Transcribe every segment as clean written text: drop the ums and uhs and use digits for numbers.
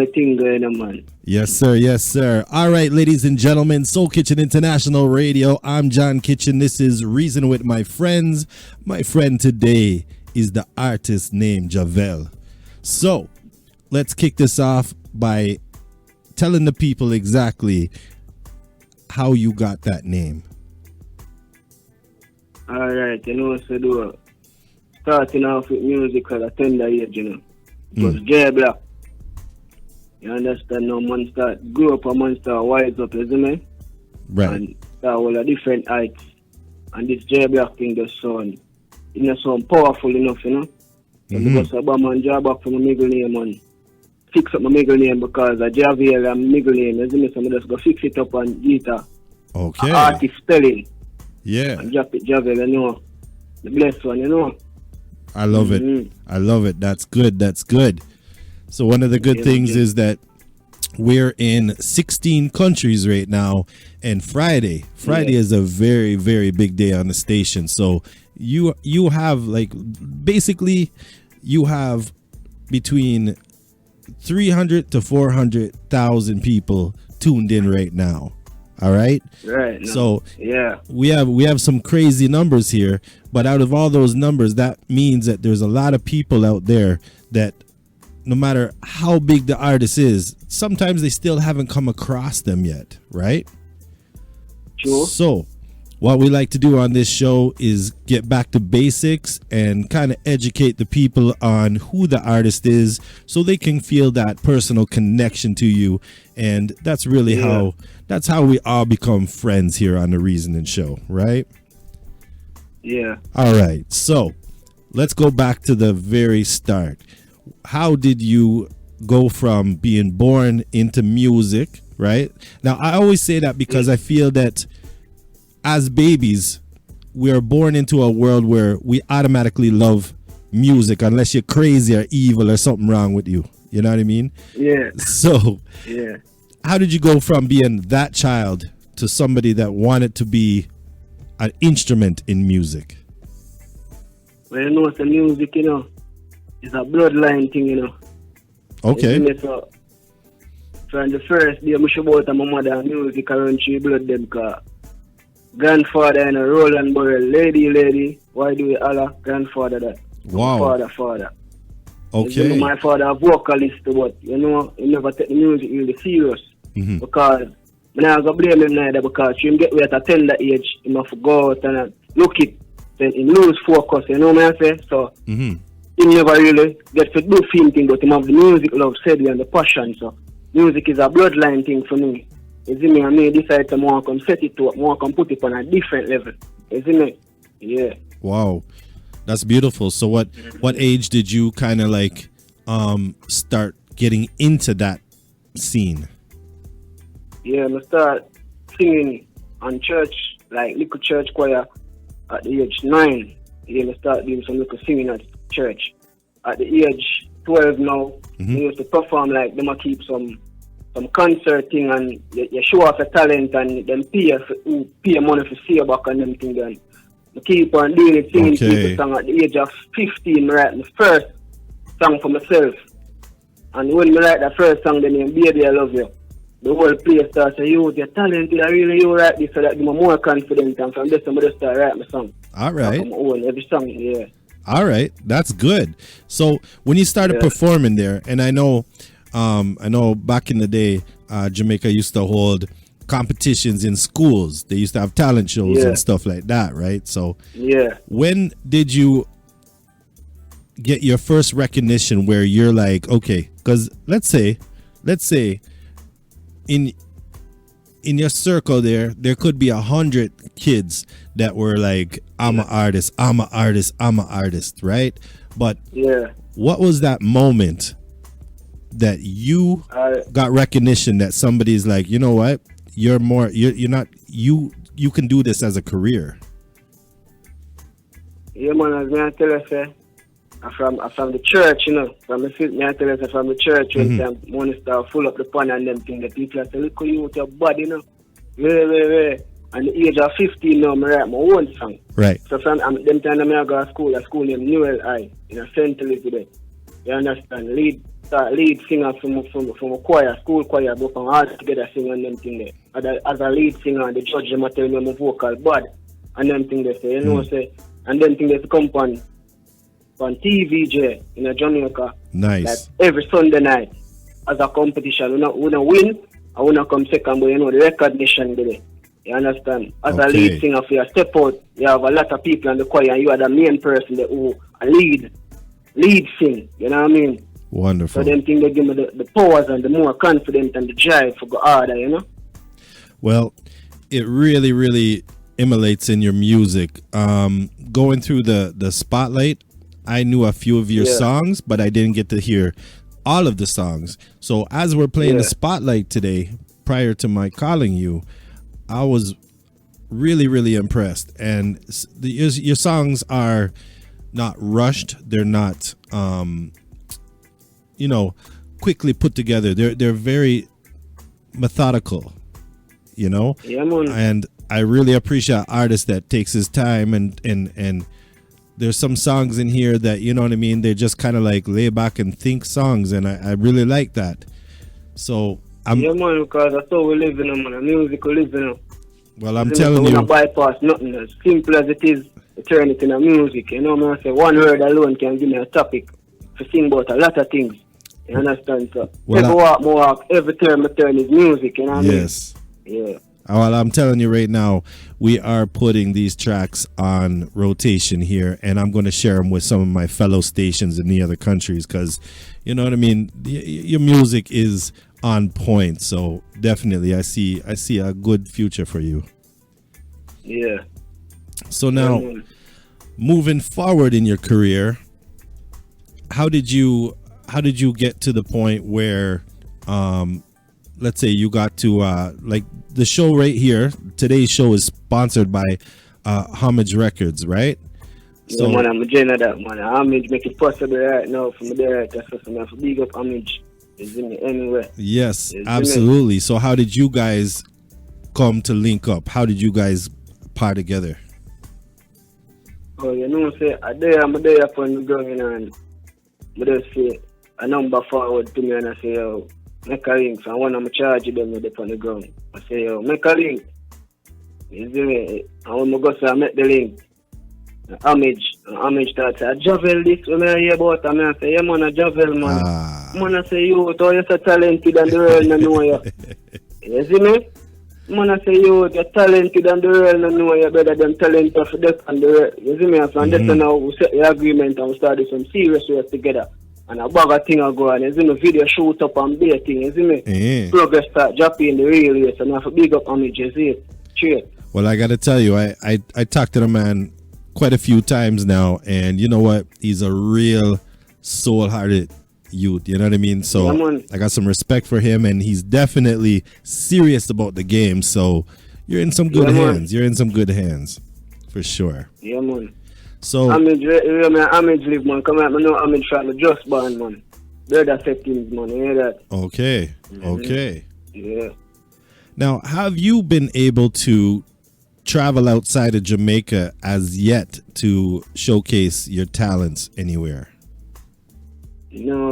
the thing going on, man. Yes, sir. Yes, sir. All right, ladies and gentlemen, Soul Kitchen International Radio. I'm John Kitchen. This is Reason with My Friends. My friend today is the artist named Jahvel. So let's kick this off by telling the people exactly how you got that name. All right, so do starting off with music at a tender age, It was J-Black. You understand now, man grew up and man start wise up, isn't it? Right. And start all the different heights. And this J-Black thing just sound, powerful enough, Because Obama and J-Black for my middle name and fix up my middle name because I Jahvel and middle name, isn't it? So I just go fix it up on guitar. Okay. Artist spelling. Yeah. And drop it Jahvel, the blessed one, I love it. I love it. That's good. That's good. So one of the good things is that we're in 16 countries right now, and Friday is a very, very big day on the station. So you have basically you have between 300 to 400,000 people tuned in right now. All right. Right. No. So yeah, we have some crazy numbers here, but out of all those numbers, that means that there's a lot of people out there that no matter how big the artist is, sometimes they still haven't come across them yet, right? Sure. So what we like to do on this show is get back to basics and kind of educate the people on who the artist is so they can feel that personal connection to you. And that's really how we all become friends here on the Reasoning Show, right? Yeah. All right. So let's go back to the very start. How did you go from being born into music, right? Now, I always say that because I feel that as babies, we are born into a world where we automatically love music unless you're crazy or evil or something wrong with you. You know what I mean? Yeah. So, how did you go from being that child to somebody that wanted to be an instrument in music? Well, it's the music, it's a bloodline thing, Okay. So, from the first day, I should about my mother music around she blood them because grandfather and a Roland Burrell, lady, why do we holler grandfather that? Wow. Father. Okay. My father a vocalist, but he never take the music really serious. Because when I go blame him neither because he get at a tender age, he must go out and look it, then he lose focus, you know what I say? So he never really get to do film thing, but he have the music love steady and the passion. So music is a bloodline thing for me. You see me, and me decide to more come set it to more come put it on a different level. You see me? Yeah. Wow. That's beautiful. So what age did you kind of start getting into that scene? Yeah, I start singing on church, like little church choir at the age 9. Yeah, I start doing some little singing at church. At the age 12 now, I used to perform like them keep some concert thing and you show off your talent and then pay money for see back and them thing then. I keep on doing it, singing people song at the age of 15, I write my first song for myself. And when I write the first song, the name Baby I Love You, the whole place starts saying, you're talented, I really you write this, so that give me more confidence, and from this I'm just start write my song. All right. From my own, every song, yeah. All right, that's good. So when you started performing there, and I know back in the day, Jamaica used to hold competitions in schools. They used to have talent shows and stuff like that, right? So when did you get your first recognition where you're like, okay, because let's say in your circle there could be 100 kids that were like, I'm an artist, right? But what was that moment that you got recognition that somebody's like, you know what, you're not you can do this as a career? Yeah, man, as I tell you, I'm from the church, from the church, when money start full up the pan and them thing, the people say, look at you with your body, Very. And the age of 15 now, I write my own song. Right. So from them time I go to school, a school named Newell High in St. Elizabeth. You understand? Lead start lead singer from a choir, school choir, but from all together sing and them thing there. As a lead singer, the judge them tell me my vocal bad and them thing they say, you know say, and them thing they come on TVJ in Jamaica. Nice. Like every Sunday night as a competition. We don't win, I wanna come second, but you know the recognition there. You understand? As a lead singer, for you step out, you have a lot of people in the choir, and you are the main person that who lead sing. You know what I mean? Wonderful. So them things they give me the powers and the more confidence and the drive for go harder, you know? Well, it really, really emulates in your music. Going through the spotlight, I knew a few of your songs, but I didn't get to hear all of the songs. So as we're playing the spotlight today, prior to my calling you, I was really, really impressed. And your songs are not rushed. They're not, quickly put together. They're very methodical, you know? Yeah, man. And I really appreciate artists that takes his time and there's some songs in here that, you know what I mean, they just kind of like lay back and think songs, and I really like that. So yeah, man, because that's how we live in, man. Music we live in. Well, I'm telling you, we don't bypass nothing. As simple as it is, we turn it into music. You know, man, I say one word alone can give me a topic to sing about a lot of things. You understand? So every term I turn is music. You know what I mean? Yes. Yeah. Well, I'm telling you right now, we are putting these tracks on rotation here, and I'm going to share them with some of my fellow stations in the other countries because, you know what I mean, your music is on point. So definitely, I see a good future for you. Yeah. So now, moving forward in your career, how did you get to the point where, let's say you got to like the show right here. Today's show is sponsored by Homage Records, right? So man, I'm a gen of that, man. Homage make it possible right now for me there. That's what I'm for big up Homage. Is in me anywhere. Yes, absolutely. So how did you guys come to link up? How did you guys part together? Oh, you know, say I'm there upon the ground, and I just say a number forward to me, and I say, yo, make a link. So I want to charge them with it on the ground. I say, yo, make a link. You see me? And when I go say I make the link, Homage starts say, Jahvel this, when I hear about it, I say, yeah, man, a Jahvel, man. Man, I say, you, you're so talented and the world don't know you. You see me? Man, I say, you, you're talented and the world don't know you better than talented for that and the world. You see me? And from that's now we set the agreement and we started some serious work together. And a bag of things are going. You see me? Video shoot up and be a thing. You see me? Progress start dropping in the real race. And I have to big up Homage. You see it? Cheers. Well, I got to tell you, I talked to the man quite a few times now, and you know what? He's a real soul-hearted youth. You know what I mean? So yeah, I got some respect for him, and he's definitely serious about the game. So you're in some good hands. You're in some good hands, for sure. Yeah, man. So Homage live, man. Come on, I know Homage from the Just Born, man. They're the settings, man. You hear that? Okay. Okay. Yeah. Now, have you been able to travel outside of Jamaica as yet to showcase your talents anywhere? No,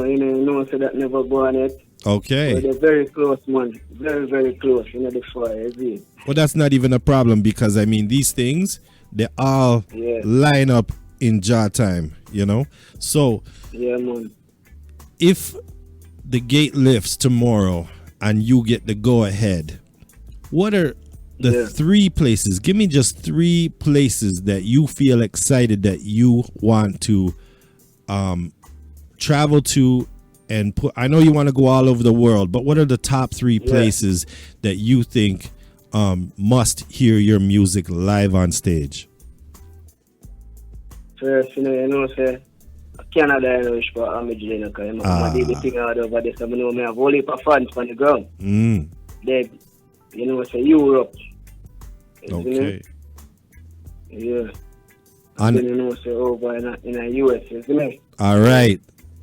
so that never go on yet. Okay. But they're very close, man. Very, very close. You know, the fire, is it? Well, that's not even a problem because, I mean, these things, they all line up in jar time, you know? So, yeah, man. If the gate lifts tomorrow and you get the go-ahead, what are the 3 places? Give me just 3 places that you feel excited that you want to travel to and put. I know you want to go all over the world, but what are the top 3 places that you think must hear your music live on stage? First, you know, say Canada, you know, for Homage, you know, because I did the thing out over there, so I know I have a whole heap of fans on the ground. They, you know, say Europe. Okay. Yeah. And then, you know, say over in the US, isn't it? All right.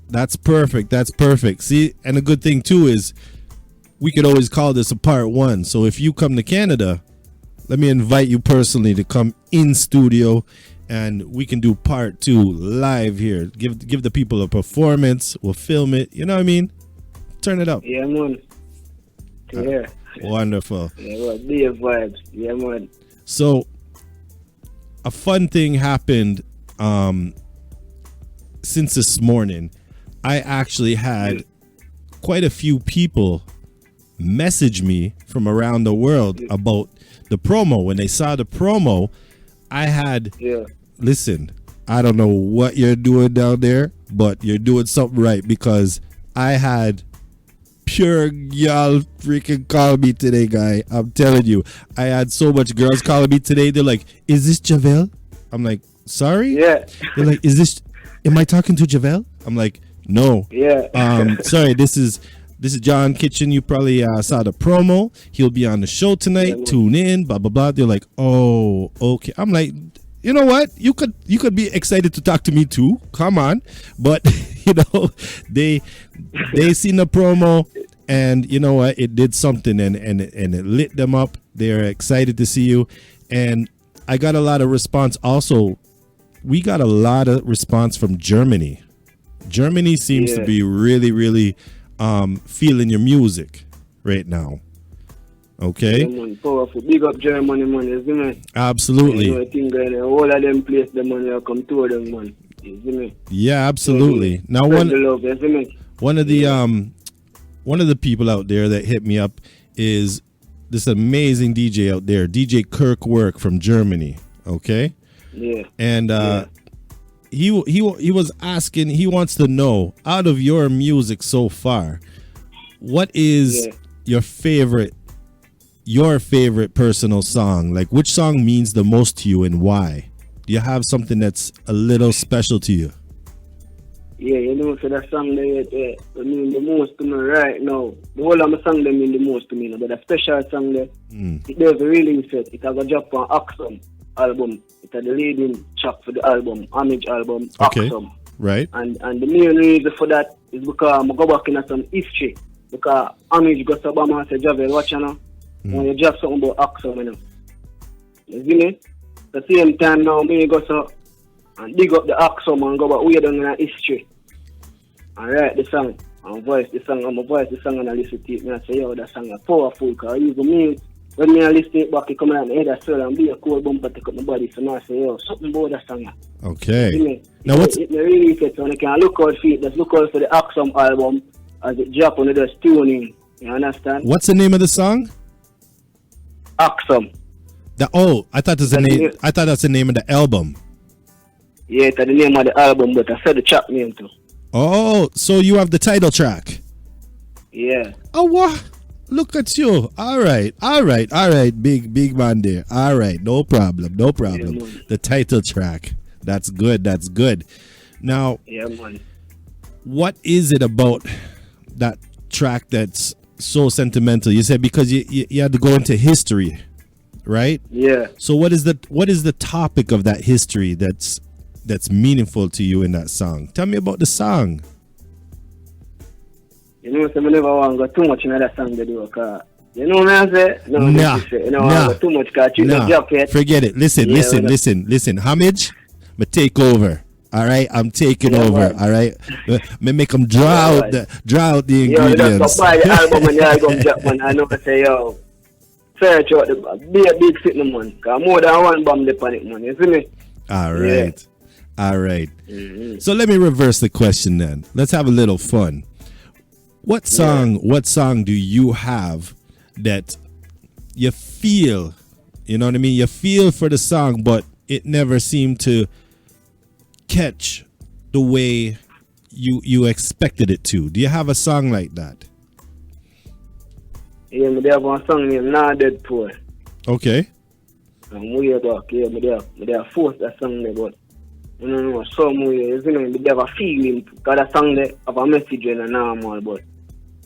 That's perfect. That's perfect. See, and a good thing too is we could always call this a part 1. So if you come to Canada, let me invite you personally to come in studio and we can do part 2 live here. Give the people a performance. We'll film it. You know what I mean? Turn it up. Yeah, man. Yeah. Wonderful. Yeah, well, be a vibes. Yeah, man. So, a fun thing happened since this morning. I actually had quite a few people message me from around the world about the promo. When they saw the promo, I had, listen, I don't know what you're doing down there, but you're doing something right, because I had pure y'all freaking call me today, guy. I'm telling you, I had so much girls calling me today. They're like, is this Jahvel? I'm like, sorry? Yeah. They're like, am I talking to Jahvel? I'm like, no. Yeah. Sorry, this is John Kitchen. You probably saw the promo. He'll be on the show tonight. Yeah, tune in, blah blah blah. They're like, oh, okay. I'm like, you know what? You could be excited to talk to me too. Come on. But you know, they seen the promo, and you know what? It did something, and it lit them up. They're excited to see you. And I got a lot of response. Also, we got a lot of response from Germany. Germany seems to be really, really feeling your music right now. Okay. Yeah, man, powerful. Big up Germany, man, isn't it? Absolutely. You know, I think all of them place the money will come to them, man. Isn't it? Yeah, absolutely. Yeah, now the love, isn't it? one of the people out there that hit me up is this amazing DJ out there, DJ Kirk Work from Germany. Okay. Yeah. And he was asking, he wants to know, out of your music so far, what is your favorite personal song? Like, which song means the most to you and why? Do you have something that's a little special to you? Yeah, you know, so that song that mean the most to me right now. The whole of my song they mean the most to me, but a special song there, it does a release it. It has a drop on Axum album. It's the leading track for the album, Homage album, Axum. Right. And the main reason for that is because I go back in some history. Because Homage got Obama and say, Jahvel, watch you know. When you drop something about Axum, you know. You see me? At the same time now, me go so and dig up the Axum and go back way down in the history. And write the song and voice the song. And I voice the song and I listen to it. And I say, yo, that song is powerful. Because when I listen to it back, it come out my head as well and be a cool bumper take up my body. So now I say, yo, something about that song. Okay. Now what's it really fit, so I can look out for it. Just look out for the Axum album as it drop on the tuning. You understand? What's the name of the song? Axum. I thought that's the name. I thought that's the name of the album. Yeah, it's the name of the album, but I said the track name too. Oh, so you have the title track. Yeah. Oh, what? Look at you. All right. Big man there. All right. No problem. Yeah, the title track. That's good. Now, yeah, man. What is it about that track that's so sentimental? You said because you had to go into history, right? Yeah. So what is the topic of that history that's meaningful to you in that song? Tell me about the song. You know, so I never want to go too much in that song to do, because you know what I say? No. You know, I go too much because you don't drop it. Forget it. Listen. Homage, me take over. All right, I'm taking over. All right, me make them draw out the ingredients. Yo, just buy the album and the album drop, man. I know I say, yo, search out be a big sitting, man. Because more than one bomb on it, man. You see me? All right. Mm-hmm. So let me reverse the question then. Let's have a little fun. What song do you have that you feel, you know what I mean? You feel for the song, but it never seemed to catch the way you expected it to? Do you have a song like that? Yeah, I have one song named Nah Dead Poor. Okay. And way back, I have forced that song there, but you know, some way, you know, they have a feeling, because that song there have a message in a normal, but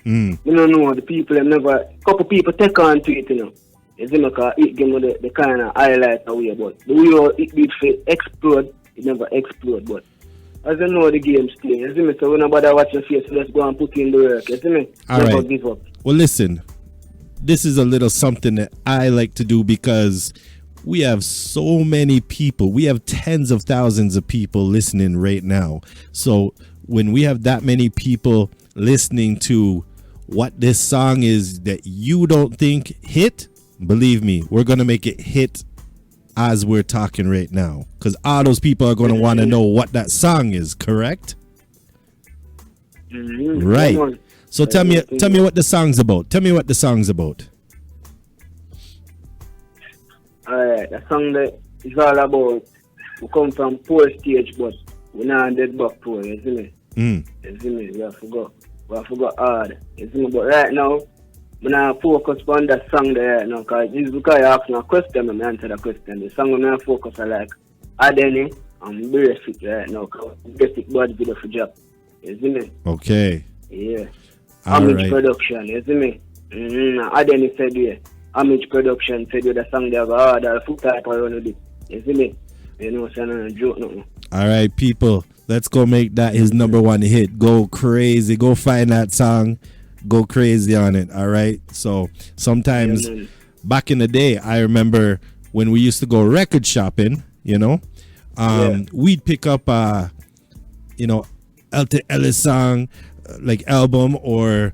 you don't know, the people have never, couple people take on to it, you know. You see, because it give me the kind of highlight away, but the way it did explode, it never explode, but as you know, the game's playing, you see me, so when nobody watching face, let's go and put in the work, you see me? All never right. give up. Well, listen, this is a little something that I like to do, because we have so many people. We have tens of thousands of people listening right now. So when we have that many people listening to what this song is that you don't think hit, believe me, we're going to make it hit as we're talking right now, because all those people are going to want to know what that song is, correct? Right. So tell me what the song's about. Tell me what the song's about. Alright, the song that is all about, we come from poor stage, but we're not dead back poor, you see me? You see me? We have to go hard, you see me? But right now, I'm not focus on that song there right now, because this is because you ask me a question, and I answer the question. The song I'm not focus on like Adeni and Basic right now, because Basic body video for job, you see me? Okay. Yeah. All right. Production, you see me? Adeni said yeah. Image Production said the song they have a full type around with it. You see me? You know, so I'm not joke nothing. All right, people, let's go make that his number one hit. Go crazy. Go find that song. Go crazy on it. All right. So sometimes back in the day, I remember when we used to go record shopping, you know, we'd pick up, Elton Ellis song, like album, or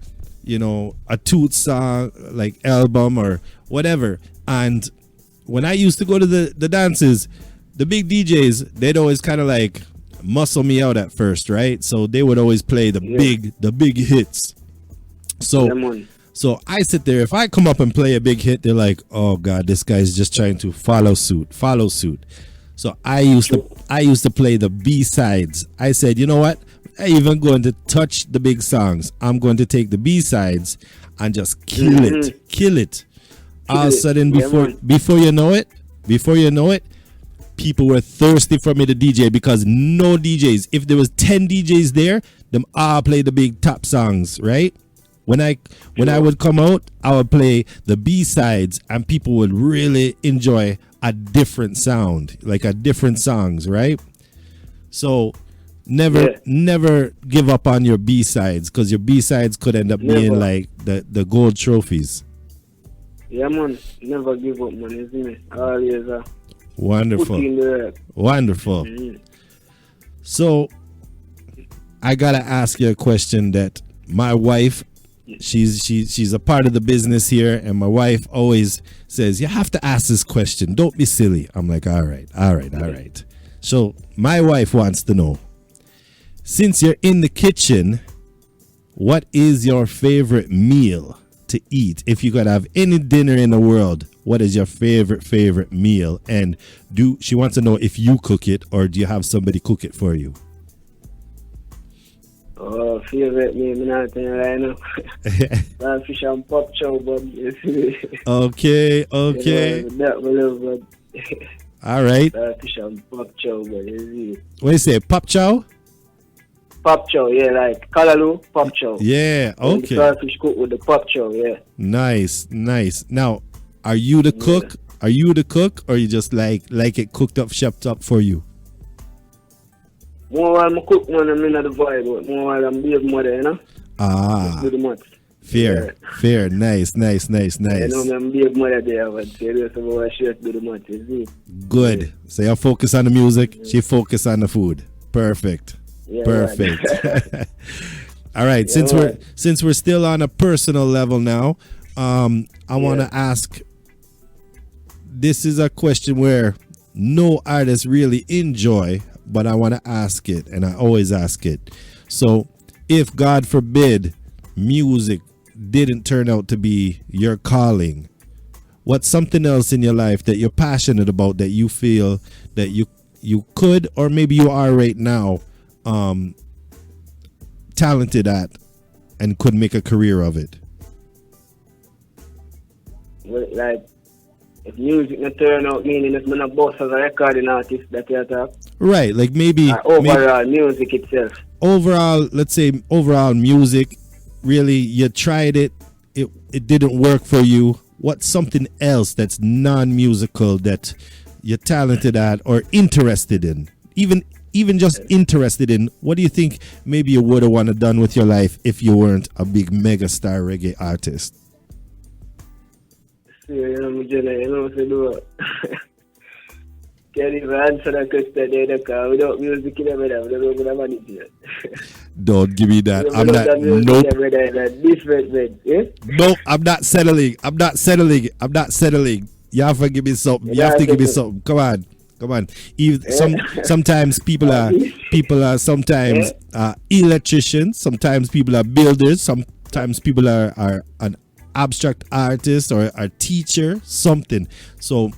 a Toot song like album or whatever. And when I used to go to the dances, the big DJs, they'd always kind of like muscle me out at first, right? So they would always play the big hits. So I sit there, if I come up and play a big hit, they're like, oh God, this guy's just trying to follow suit. So I used to play the B-sides. I said, you know what? I ain't even going to touch the big songs. I'm going to take the B-sides and just kill it. All of a sudden, before you know it, people were thirsty for me to DJ, because no DJs, if there was 10 DJs there, them all play the big top songs, right? When I would come out, I would play the B-sides, and people would really enjoy a different sound, like a different songs, right? So never give up on your B-sides, because your B-sides could end up being like the gold trophies. Yeah, man. Never give up, man. Isn't it? Always Wonderful. So I gotta ask you a question that my wife, she's a part of the business here, and my wife always says, you have to ask this question, don't be silly. I'm like, all right. So my wife wants to know, since you're in the kitchen, what is your favorite meal to eat? If you could have any dinner in the world, what is your favorite meal? And she wants to know if you cook it, or do you have somebody cook it for you? Oh, favorite meal, I'm not telling you right now. Fish and pop chow, bud. Okay. That we love, bud. All right. Fish and pop chow, bud. What do you say, pop chow? Pop chow, yeah, like Kalaloo, pop chow. Yeah, okay. The fish cook with the pop chow, yeah. Nice. Now, are you the cook? Are you the cook, or you just like it cooked up, chopped up for you? More while I cook, man, I'm in the vibe, but more while I'm big mother, you know? Do the much. Fair. Nice. I know I'm big mother there, but serious about I should do the much, you see? Good. So you focus on the music, she focus on the food. Perfect. Yeah, perfect. Right. All right. Yeah, since we're still on a personal level now, I want to ask. This is a question where no artist really enjoy, but I want to ask it, and I always ask it. So, if God forbid, music didn't turn out to be your calling, what's something else in your life that you're passionate about, that you feel that you could, or maybe you are right now, talented at and could make a career of it? Well, like, if music not turn out, meaning if I'm not boss as a recording artist, that you talk? Right, like maybe overall music itself. Overall, let's say overall music, really you tried it didn't work for you. What's something else that's non-musical that you're talented at or interested in? Even just interested in, what do you think maybe you would have wanted done with your life if you weren't a big mega star reggae artist? See, you know, what to do. Can't even answer that question there, because without music in brother, we don't even manage it. Don't give me that. I'm not. Nope. Different, man. Eh? Nope. I'm not settling. I'm not settling. I'm not settling. You have to give me something. You have to give me something. Come on. Come on. Sometimes people are sometimes electricians. Sometimes people are builders. Sometimes people are an abstract artist or a teacher. Something. So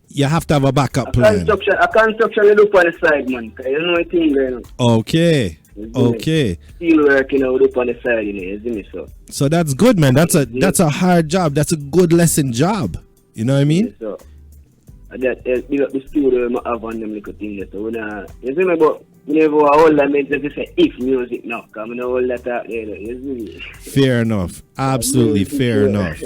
you have to have a backup plan. A construction you do on the side, man. You know what thing going on. Okay. Okay. Steel work, you know, we do on the side, you know, so. So that's good, man. That's a hard job. That's a good lesson job. You know what I mean? So that the studio I have on them little things. So when you see me, but we never hold that means to say if music now, because I don't hold that out there. You see me? Fair enough. Absolutely fair enough.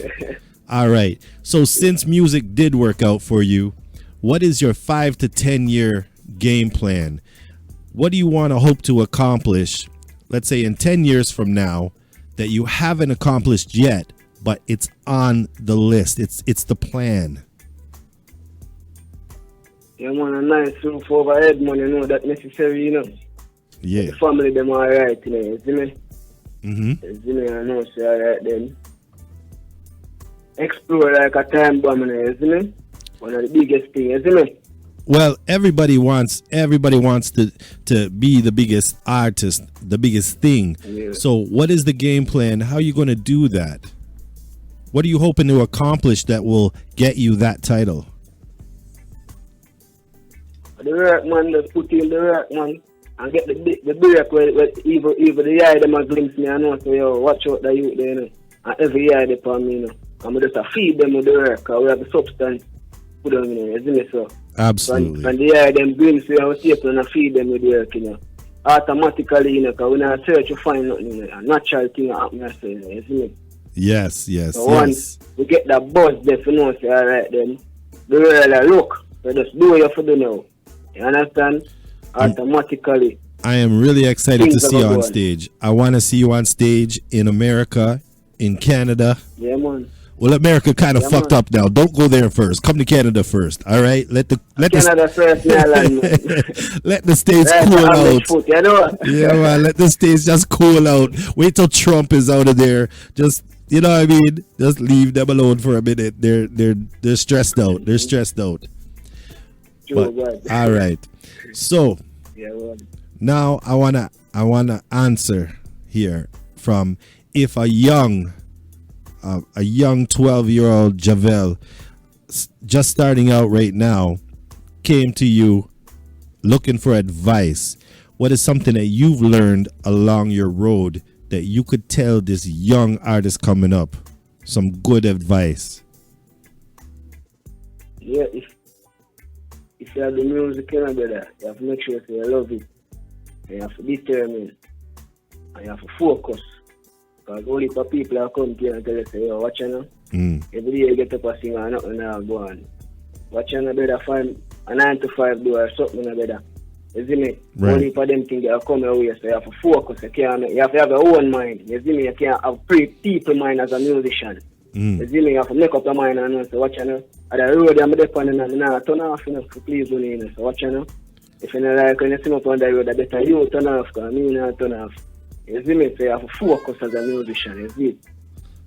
All right. So since music did work out for you, what is your 5 to 10 year game plan? What do you want to hope to accomplish, let's say in 10 years from now, that you haven't accomplished yet, but it's on the list? It's the plan. Yeah, man, a nice roof overhead, man, you know, that necessary, you know. Yeah. The family, them all right, you know, you see me? Mm-hmm. You see me, I know, so all right then. Explore like a time bomb, you see me? One of the biggest things, you see me? Well, everybody wants to be the biggest artist, the biggest thing. Yeah. So what is the game plan? How are you going to do that? What are you hoping to accomplish that will get you that title? The work, man, just put in the work, man, and get the break where even the eye them a glimpse me, I know, so yo, watch out the youth there, you know. And every eye they upon me, you know. And we just feed them with the work, because we have the substance put on, you know, you see me, so. Absolutely. And the eye them glimpse me, and we take and feed them with the work, you know. Automatically, you know, because when I search, you find nothing, you know, a natural thing happen, I say, you see me. Yes. So once we get that buzz there, you know, say, all right, then, the world like, look, we just do what you have to do now. You understand? Automatically. I am really excited to see you on stage. I want to see you on stage in America, in Canada. Yeah, man. Well, America kind of fucked up now. Don't go there first. Come to Canada first. All right. Let Canada first, land, let the states cool out. Foot, you know? Yeah, man. Let the states just cool out. Wait till Trump is out of there. Just, you know what I mean? Just leave them alone for a minute. They're stressed out. They're stressed out. But, all right. So now I wanna answer here from if a young 12-year-old Jahvel just starting out right now came to you looking for advice. What is something that you've learned along your road that you could tell this young artist coming up? Some good advice. Yeah, if you have the music in brother, you have to make sure you love it. And you have to be determined. And you have to focus. Because only for people are come to you and tell you, say, yo, watch you now. Every day you get up and sing and nothing now go on. Watch you now, brother, find a 9 to 5 do or something, brother. You see me? Right. Only for them things that come your way, so you have to focus. You have to have your own mind. You see me? You can't have people mind as a musician. You see me? You have to make up your mind and say, watch you now. At the road, I'm depending on now. Turn off, you know, so please don't, you know. So watch you know. If you don't like when you see me up on the road, I better you turn off, because me not turn off. You see me? So you have to focus as a musician, you see?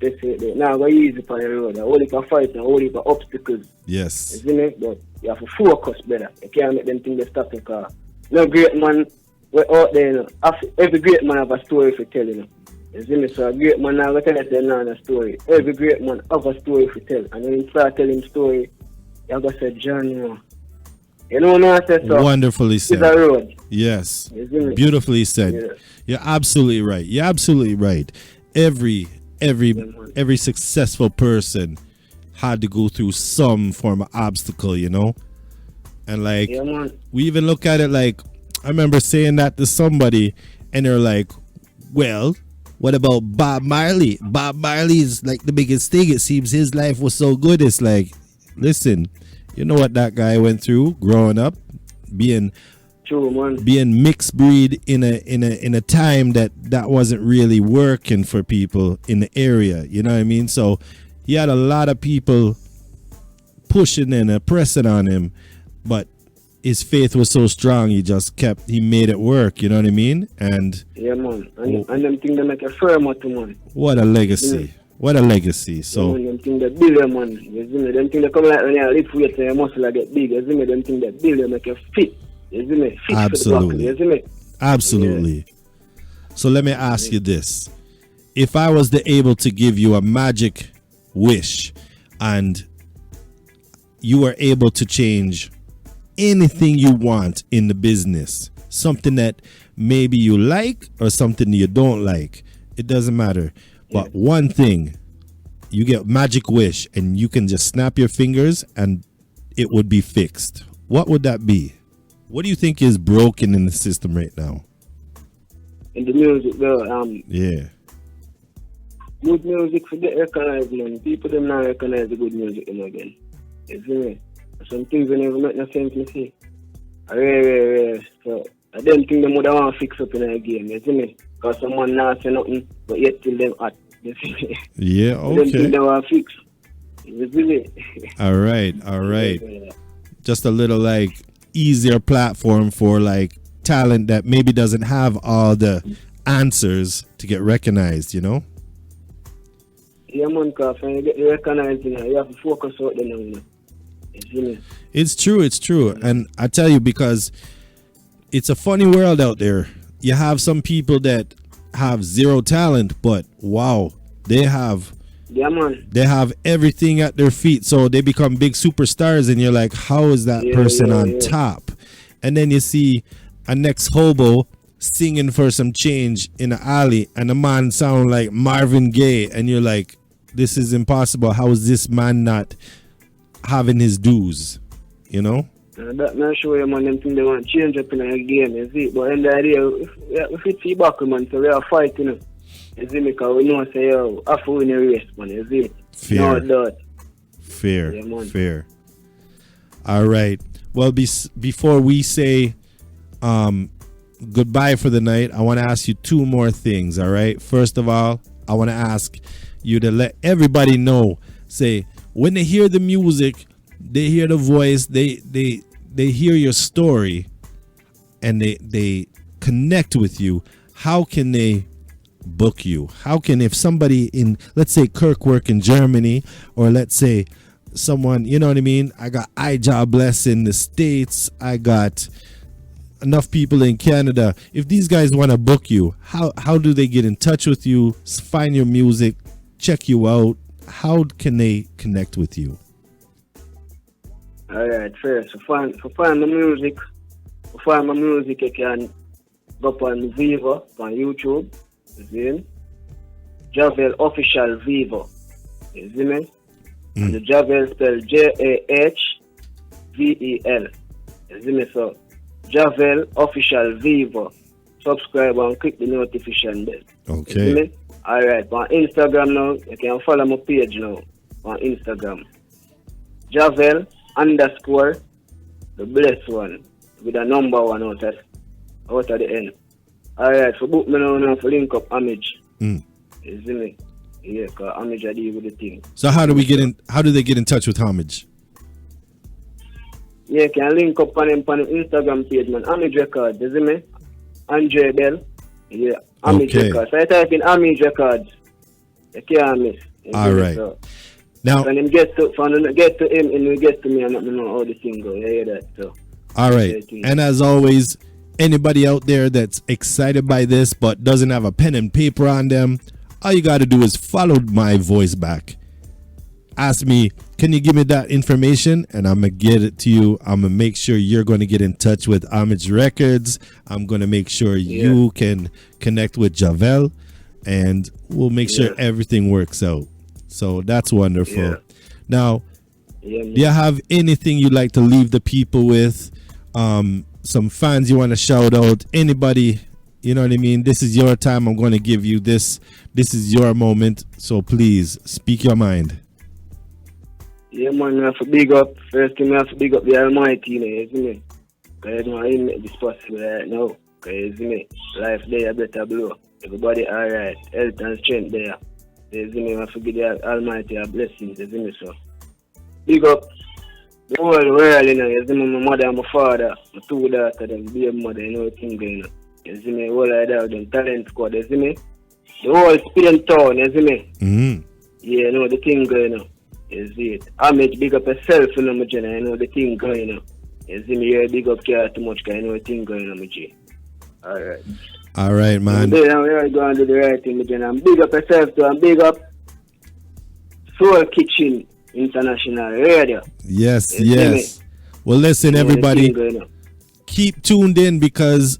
They say, now go easy on the road. Only for fight and only for obstacles. Yes. You see me? But you have to focus better. You can't make them think they stop the car. No great man, we're out there, you know. Every great man have a story to tell, you know. You see me? So a great man now, tell us a story. Every great man have a story to tell. And when you start telling story, you have to say, John, you know. You know what I said? So wonderfully said. It's a road. Yes. Beautifully said. Yeah. You're absolutely right. You're absolutely right. Every successful person had to go through some form of obstacle, you know? And like, we even look at it like, I remember saying that to somebody and they're like, well, what about Bob Marley? Bob Marley is like the biggest thing. It seems his life was so good. It's like, listen, you know what that guy went through growing up, being mixed breed in a time that wasn't really working for people in the area. You know what I mean? So he had a lot of people pushing and pressing on him, but his faith was so strong, he made it work, you know what I mean? And yeah, man. And them things they make a firm to man. What a legacy. What a legacy. So them things that build you, man. You see me? Them things that come like when you lift weight and your muscle get big. You see me? Them things that build you make you fit. You see me? Fit absolutely. For the buckle. You see me? Absolutely. Yeah. So let me ask you this. If I was able to give you a magic wish and you were able to change anything you want in the business, something that maybe you like or something you don't like, it doesn't matter. But one thing, you get magic wish and you can just snap your fingers and it would be fixed. What would that be? What do you think is broken in the system right now? In the music, though, yeah. Good music for get recognized, man. People them not recognize the good music again. You see me? Some things will never make no sense, me see. Rare. So I don't think them would want to fix up in a game, you see me? Because someone not say nothing, but yet till them hot. You see me? Yeah, okay. I don't think they want to fix. You see me? All right. Just a little like easier platform for like talent that maybe doesn't have all the answers to get recognized, you know? Yeah, man, because when you get recognized, you have to focus out there now, you know? You see me? It's true. And I tell you, because it's a funny world out there. You have some people that have zero talent, but wow, they have everything at their feet, so they become big superstars, and you're like, how is that person on top? And then you see a next hobo singing for some change in an alley, and the man sound like Marvin Gaye, and you're like, this is impossible. How is this man not having his dues? You know? That not sure you, man, them things they want to change up in a game, you see. But in the idea, if it's see back, man, so we are fighting, you know. You see me, because we know, say, yo, I have to win a race, man, you see. Fair. No doubt. Fair. All right. Well, before we say goodbye for the night, I want to ask you two more things, all right? First of all, I want to ask you to let everybody know, say, when they hear the music, they hear the voice, they hear your story, and they connect with you, how can they book you? How can, if somebody in, let's say, Kirkwork in Germany, or let's say someone, you know what I mean, I got iJobless in the States, I got enough people in Canada, if these guys want to book you, how do they get in touch with you, find your music, check you out? How can they connect with you? All right, first, to find my music, you can go on Vivo on YouTube, you see? Jahvel Official Vivo, you see me? And the Jahvel spelled Jahvel, you see me? So, Jahvel Official Vivo, subscribe and click the notification bell. Okay. You see me? All right, on Instagram now, you can follow my page now on Instagram. Jahvel _ the blessed one with a number one out at the end. All right, for book me now for link up Homage. You see me? Yeah, because Homage I deal with the thing. So how do they get in touch with Homage? Yeah, can link up on Instagram page, man. Homage Records, you see me? Andre Bell. Yeah, Homage Records. So I type in Homage Records. You can't miss. All right. So, now, when him get to him and we get to me, I'm not know how the thing go. You hear that? So. All right. And as always, anybody out there that's excited by this but doesn't have a pen and paper on them, all you got to do is follow my voice back. Ask me, can you give me that information? And I'm going to get it to you. I'm going to make sure you're going to get in touch with Homage Records. I'm going to make sure you can connect with Jahvel, and we'll make sure everything works out. So that's wonderful. Yeah. Now, do you have anything you'd like to leave the people with? Some fans you want to shout out? Anybody, you know what I mean? This is your time. I'm going to give you this. This is your moment. So please speak your mind. Yeah, man, I have to big up. First thing, I have to big up the Almighty, you see me? Because I didn't make this possible right now. Because you see me? Life there better blow. Everybody alright. Health and strength there. You see me? I have to give the Almighty a blessing, you see me? So, big up The whole world, you know, you see me, my mother and my father, my two daughters, them be a mother, you know, thing going on. You see me, all of that, them talent squad, you see me. The whole Spain town, you see me. Yeah, you know, the thing going on. You see it. I make big up yourself, you know, my Jenna, you know, the thing going on. You see me, you big up care too much, because you know the thing going on, my G. Alright. Alright, man. Then we're going to do the right thing, my Jenna. And big up yourself, too, and big up Soul Kitchen International Radio. Yes, yes. Well, listen, everybody, keep tuned in because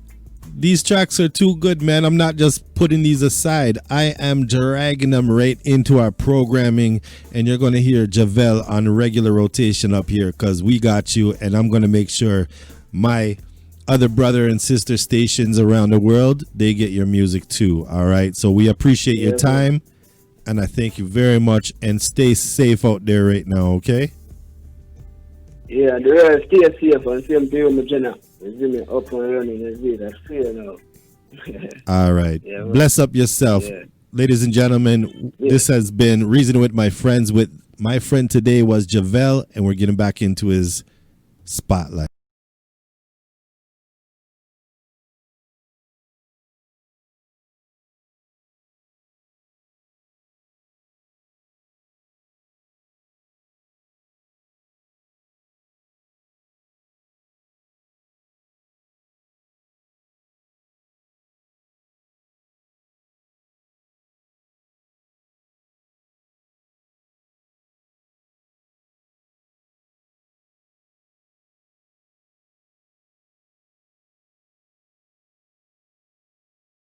these tracks are too good, man. I'm not just putting these aside. I am dragging them right into our programming, and you're going to hear Jahvel on regular rotation up here because we got you, and I'm going to make sure my other brother and sister stations around the world, they get your music too, all right? So we appreciate your time, and I thank you very much, and stay safe out there right now, okay? Yeah, the rest stay safe and same to you, my Jenna. You see me up and running, you see that fear now. All right. Yeah, bless up yourself. Yeah. Ladies and gentlemen, this has been Reasoning with My Friends. With my friend today was Jahvel, and we're getting back into his spotlight.